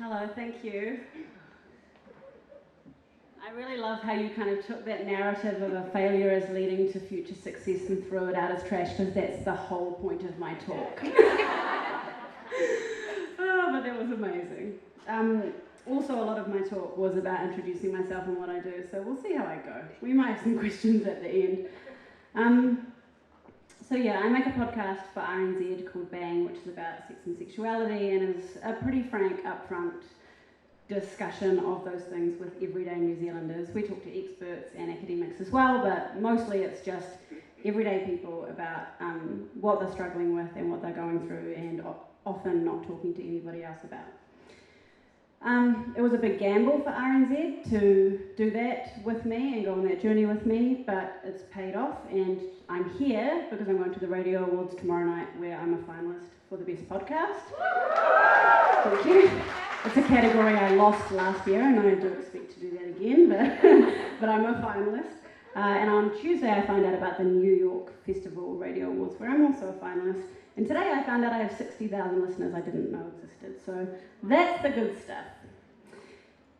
Hello, thank you. I really love how you kind of took that narrative of a failure as leading to future success and threw it out as trash, because that's the whole point of my talk. Oh, but that was amazing. Also, a lot of my talk was about introducing myself and what I do, so we'll see how I go. We might have some questions at the end. So yeah, I make a podcast for RNZ called Bang, which is about sex and sexuality, and is a pretty frank, upfront discussion of those things with everyday New Zealanders. We talk to experts and academics as well, but mostly it's just everyday people about what they're struggling with and what they're going through, and often not talking to anybody else about. It was a big gamble for RNZ to do that with me and go on that journey with me, but it's paid off, and I'm here because I'm going to the Radio Awards tomorrow night, where I'm a finalist for the Best Podcast. Thank you. It's a category I lost last year, and I do expect to do that again, but I'm a finalist. And on Tuesday I find out about the New York Festival Radio Awards, where I'm also a finalist. And today I found out I have 60,000 listeners I didn't know existed, so that's the good stuff.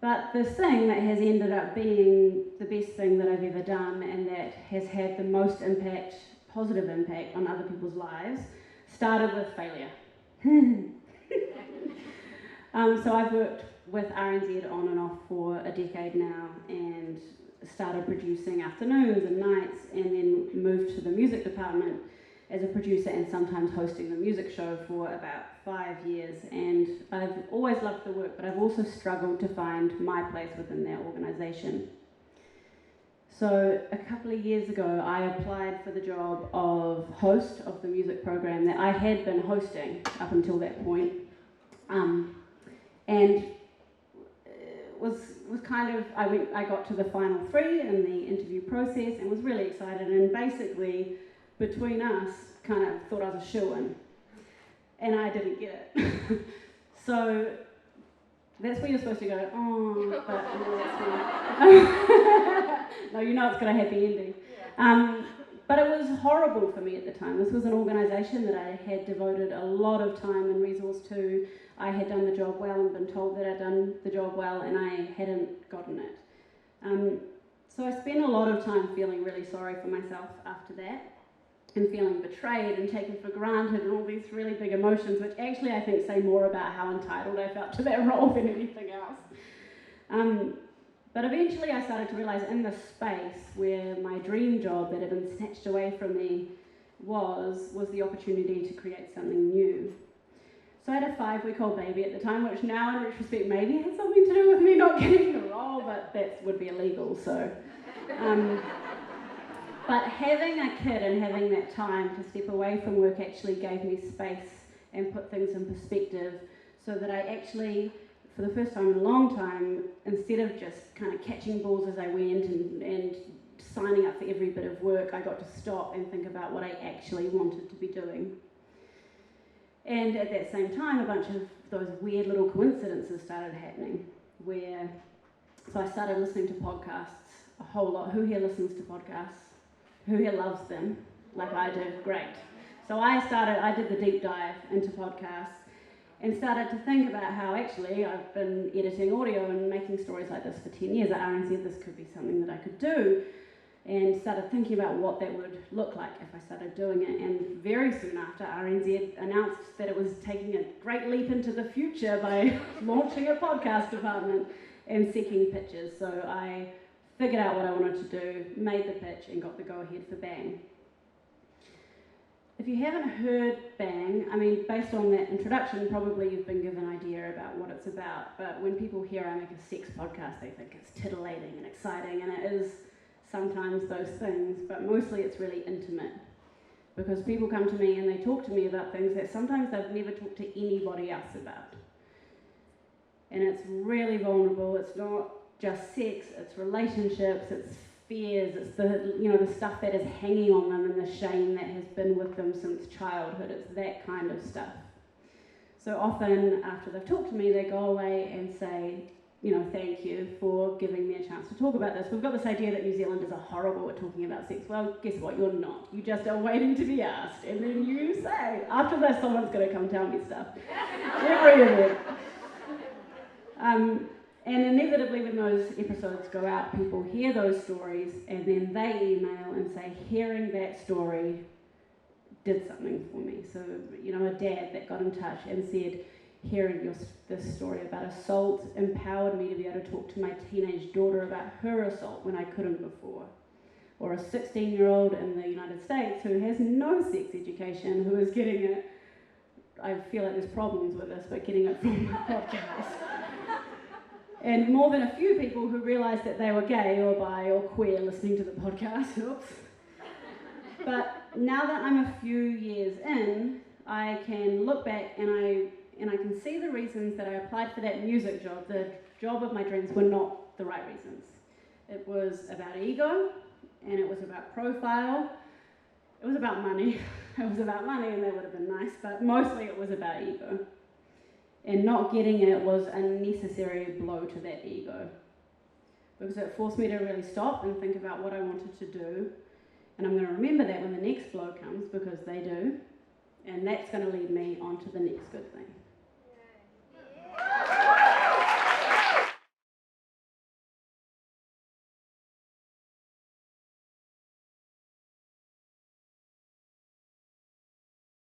But this thing that has ended up being the best thing that I've ever done, and that has had the most impact, positive impact on other people's lives, started with failure. So I've worked with RNZ on and off for a decade now, and started producing afternoons and nights, and then moved to the music department as a producer and sometimes hosting the music show for about 5 years. And I've always loved the work, but I've also struggled to find my place within that organisation. So a couple of years ago, I applied for the job of host of the music program that I had been hosting up until that point. And was kind of, I got to the final 3 in the interview process and was really excited, and basically between us kind of thought I was a shoo-in, and I didn't get it. So that's where you're supposed to go, oh, but no, that's not. No, you know it's got a happy ending. But it was horrible for me at the time. This was an organisation that I had devoted a lot of time and resource to. I had done the job well and been told that I'd done the job well, and I hadn't gotten it. So I spent a lot of time feeling really sorry for myself after that, and feeling betrayed and taken for granted, and all these really big emotions, which actually I think say more about how entitled I felt to that role than anything else. But eventually I started to realise in this space where my dream job that had been snatched away from me was the opportunity to create something new. So I had a 5-week-old baby at the time, which now in retrospect maybe had something to do with me not getting the role, but that would be illegal, so. But having a kid and having that time to step away from work actually gave me space and put things in perspective, so that I actually, for the first time in a long time, instead of just kind of catching balls as I went and signing up for every bit of work, I got to stop and think about what I actually wanted to be doing. And at that same time, a bunch of those weird little coincidences started happening, so I started listening to podcasts a whole lot. Who here listens to podcasts? Who here loves them, like I do? Great. So I did the deep dive into podcasts, and started to think about how actually I've been editing audio and making stories like this for 10 years at RNZ. This could be something that I could do, and started thinking about what that would look like if I started doing it. And very soon after, RNZ announced that it was taking a great leap into the future by launching a podcast department and seeking pitches. So I figured out what I wanted to do, made the pitch, and got the go-ahead for Bang. If you haven't heard Bang, I mean, based on that introduction, probably you've been given an idea about what it's about, but when people hear I make a sex podcast, they think it's titillating and exciting, and it is sometimes those things, but mostly it's really intimate, because people come to me and they talk to me about things that sometimes they've never talked to anybody else about. And it's really vulnerable. It's not just sex, it's relationships, it's fears, it's the stuff that is hanging on them, and the shame that has been with them since childhood. It's that kind of stuff. So often after they've talked to me, they go away and say, thank you for giving me a chance to talk about this. We've got this idea that New Zealanders are horrible at talking about sex. Well, guess what? You're not. You just are waiting to be asked, and then you say, after this, someone's going to come tell me stuff. Every event. And inevitably when those episodes go out, people hear those stories and then they email and say, hearing that story did something for me. So, you know, a dad that got in touch and said, hearing this story about assault empowered me to be able to talk to my teenage daughter about her assault when I couldn't before. Or a 16-year-old in the United States who has no sex education, who is getting it, I feel like there's problems with this, but getting it from my podcast. And more than a few people who realised that they were gay or bi or queer listening to the podcast. Oops. But now that I'm a few years in, I can look back and I can see the reasons that I applied for that music job. The job of my dreams were not the right reasons. It was about ego, and it was about profile. It was about money. It was about money, and that would have been nice, but mostly it was about ego. And not getting it was a necessary blow to that ego, because it forced me to really stop and think about what I wanted to do. And I'm going to remember that when the next blow comes, because they do. And that's going to lead me on to the next good thing.